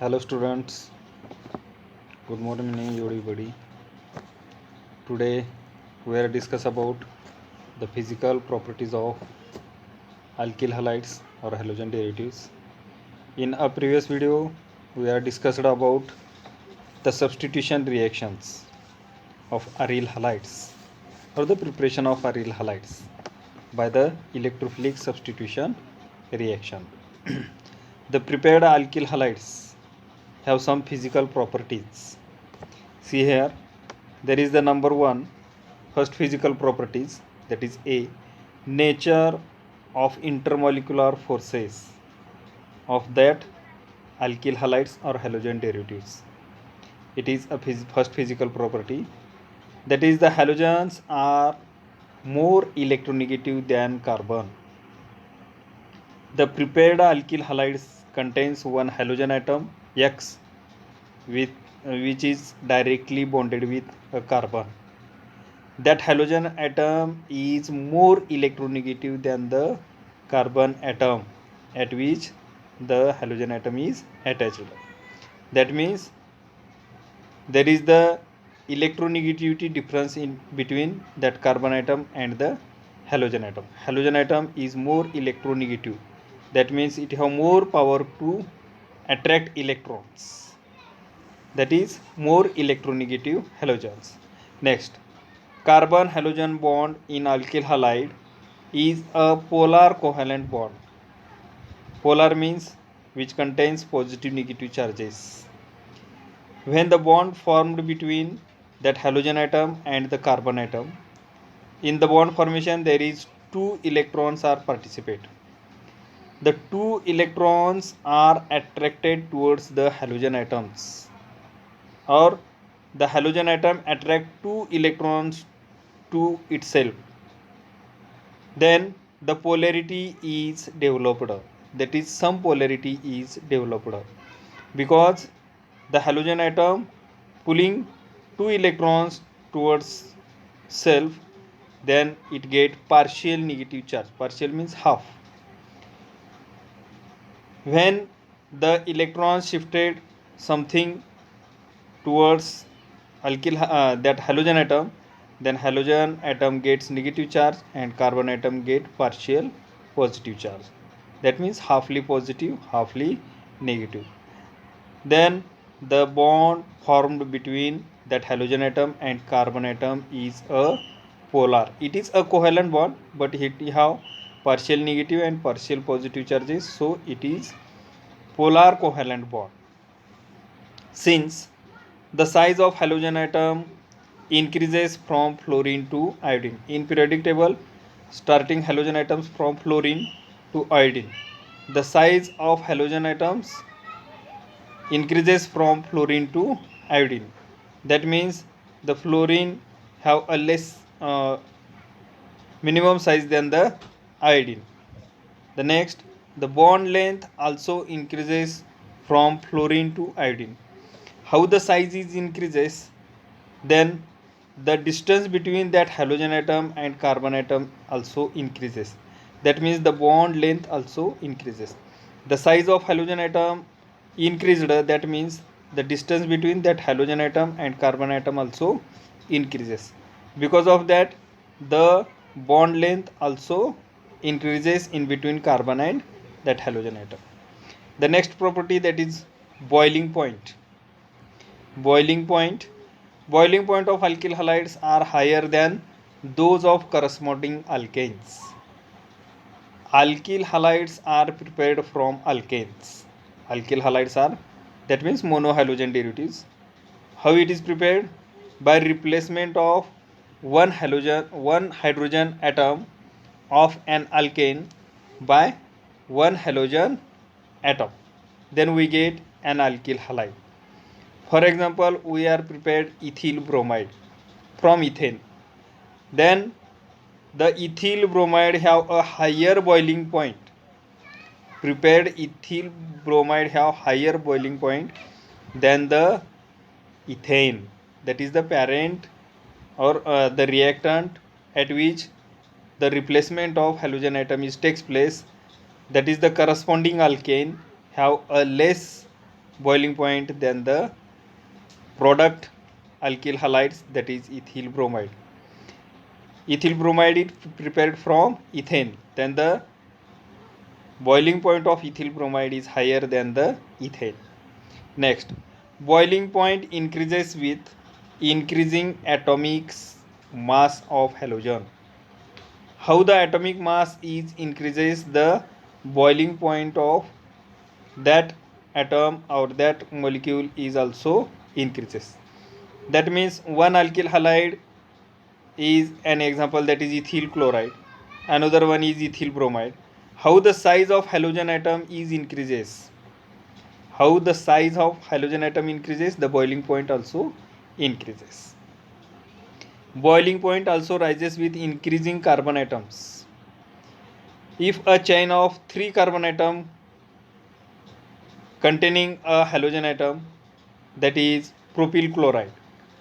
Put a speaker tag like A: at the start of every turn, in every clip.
A: Hello students, good morning everybody. Today we are discuss about the physical properties of alkyl halides or halogen derivatives. In a previous video we are discussed about the substitution reactions of aryl halides or the preparation of aryl halides by the electrophilic substitution reaction. The prepared alkyl halides have some physical properties. See here, there is the number one first physical properties, that is A, nature of intermolecular forces of that alkyl halides or halogen derivatives. It is a first physical property, that is the halogens are more electronegative than carbon. The prepared alkyl halides contains one halogen atom X with which is directly bonded with a carbon. That halogen atom is more electronegative than the carbon atom at which the halogen atom is attached. That means there is the electronegativity difference in between that carbon atom and the halogen atom. Halogen atom is more electronegative. That means it have more power to attract electrons. That is more electronegative halogens. Next, carbon halogen bond in alkyl halide is a polar covalent bond. Polar means which contains positive negative charges. When the bond formed between that halogen atom and the carbon atom, in the bond formation there is two electrons are participate. The two electrons are attracted towards the halogen atoms, or the halogen atom attract two electrons to itself. Then the polarity is developed, that is some polarity is developed, because the halogen atom pulling two electrons towards self, then it get partial negative charge. Partial means half. When the electrons shifted something towards that halogen atom, then halogen atom gets negative charge and carbon atom get partial positive charge. That means halfly positive, halfly negative. Then the bond formed between that halogen atom and carbon atom is a polar. It is a covalent bond, but it have partial negative and partial positive charges, so it is polar covalent bond. Since the size of halogen atom increases from fluorine to iodine. In periodic table, starting halogen atoms from fluorine to iodine. The size of halogen atoms increases from fluorine to iodine. That means the fluorine have a less minimum size than the iodine. The next, the bond length also increases from fluorine to iodine. How the size is increases, then the distance between that halogen atom and carbon atom also increases. That means the bond length also increases. The size of halogen atom increased, that means the distance between that halogen atom and carbon atom also increases. Because of that, the bond length also increases in between carbon and that halogen atom. The next property, that is boiling point. Boiling point of alkyl halides are higher than those of corresponding alkanes. Alkyl halides are prepared from alkanes. Alkyl halides are, that means monohalogen derivatives. How it is prepared? By replacement of one hydrogen atom of an alkane by one halogen atom. Then we get an alkyl halide. For example, we are prepared ethyl bromide from ethane. Then the ethyl bromide have a higher boiling point. Prepared ethyl bromide have higher boiling point than the ethane. That is the parent or the reactant at which the replacement of halogen atom takes place. That is the corresponding alkane have a less boiling point, then the product alkyl halides, that is ethyl bromide. Ethyl bromide is prepared from ethane, then the boiling point of ethyl bromide is higher than the ethane. Next, boiling point increases with increasing atomic mass of halogen. How the atomic mass is increases, the boiling point of that atom or that molecule is also increases. That means one alkyl halide is an example, that is ethyl chloride, another one is ethyl bromide. How the size of halogen atom is increases, how the size of halogen atom increases, the boiling point also increases. Boiling point also rises with increasing carbon atoms. If a chain of 3 carbon atom containing a halogen atom, that is propyl chloride,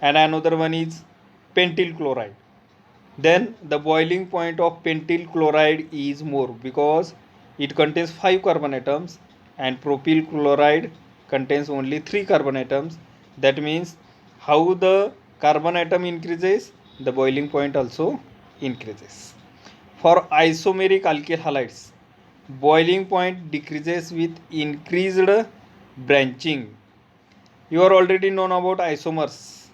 A: and another one is pentyl chloride, then the boiling point of pentyl chloride is more because it contains 5 carbon atoms and propyl chloride contains only 3 carbon atoms. That means how the carbon atom increases, the boiling point also increases. For isomeric alkyl halides, boiling point decreases with increased branching. You are already known about isomers,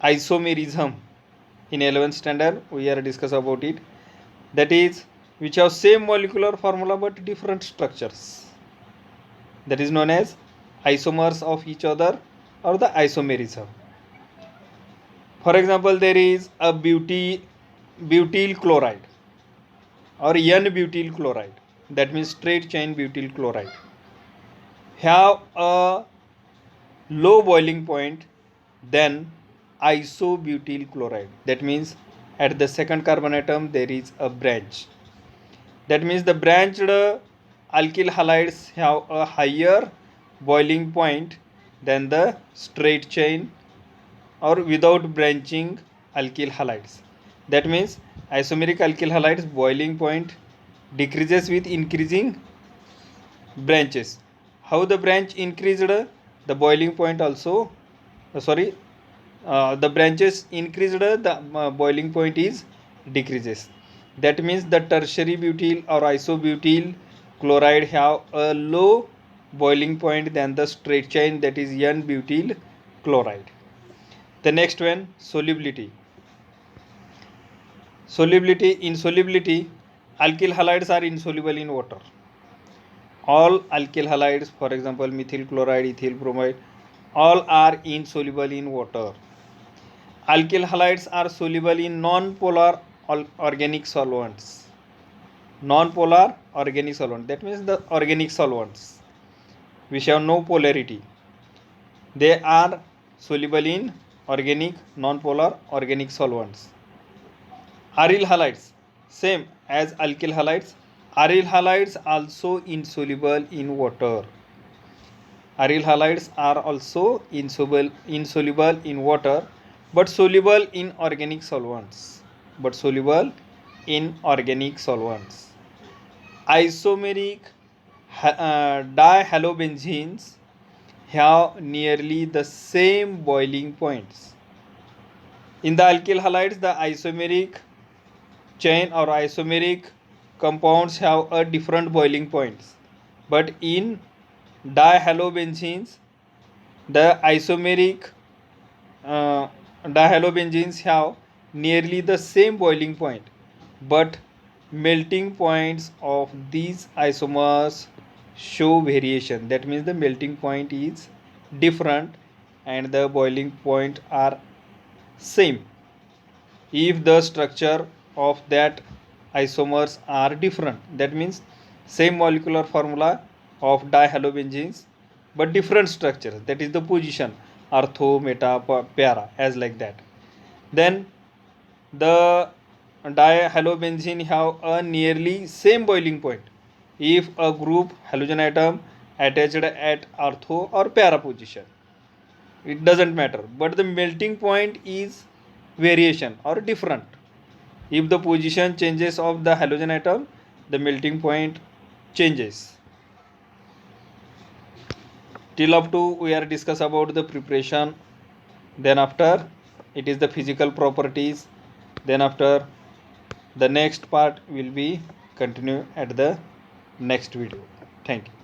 A: isomerism. In 11th standard we are discuss about it, that is which have same molecular formula but different structures, that is known as isomers of each other or the isomerism. For example, there is a butyl chloride or n-butyl chloride, that means straight chain butyl chloride, have a low boiling point than isobutyl chloride. That means at the second carbon atom there is a branch. That means the branched alkyl halides have a higher boiling point than the straight chain or without branching alkyl halides. That means isomeric alkyl halides boiling point decreases with increasing branches. How the branch increased, the boiling point also the branches increased, the boiling point is decreases. That means the tertiary butyl or isobutyl chloride have a low boiling point than the straight chain, that is n-butyl chloride. The next one, solubility. In solubility, alkyl halides are insoluble in water. All alkyl halides, for example methyl chloride, ethyl bromide, all are insoluble in water. Alkyl halides are soluble in non-polar organic solvents. Non-polar organic solvent, that means the organic solvents which have no polarity, they are soluble in organic non-polar organic solvents. Aryl halides, same as alkyl halides, aryl halides also insoluble in water. Aryl halides are also insoluble in water but soluble in organic solvents. Isomeric dihalobenzenes have nearly the same boiling points. In the alkyl halides, the isomeric chain or isomeric compounds have a different boiling points, but in dihalobenzenes, the isomeric dihalobenzenes have nearly the same boiling point, but melting points of these isomers show variation. That means the melting point is different and the boiling point are same if the structure of that isomers are different. That means same molecular formula of dihalobenzenes but different structures, that is the position, ortho, meta, para, as like that. Then the dihalobenzene have a nearly same boiling point if a group halogen atom attached at ortho or para position, it doesn't matter, but the melting point is variation or different. If the position changes of the halogen atom, the melting point changes. till up to we are discuss about the preparation, then after it is the physical properties, then after the next part will be continue at the next video. Thank you.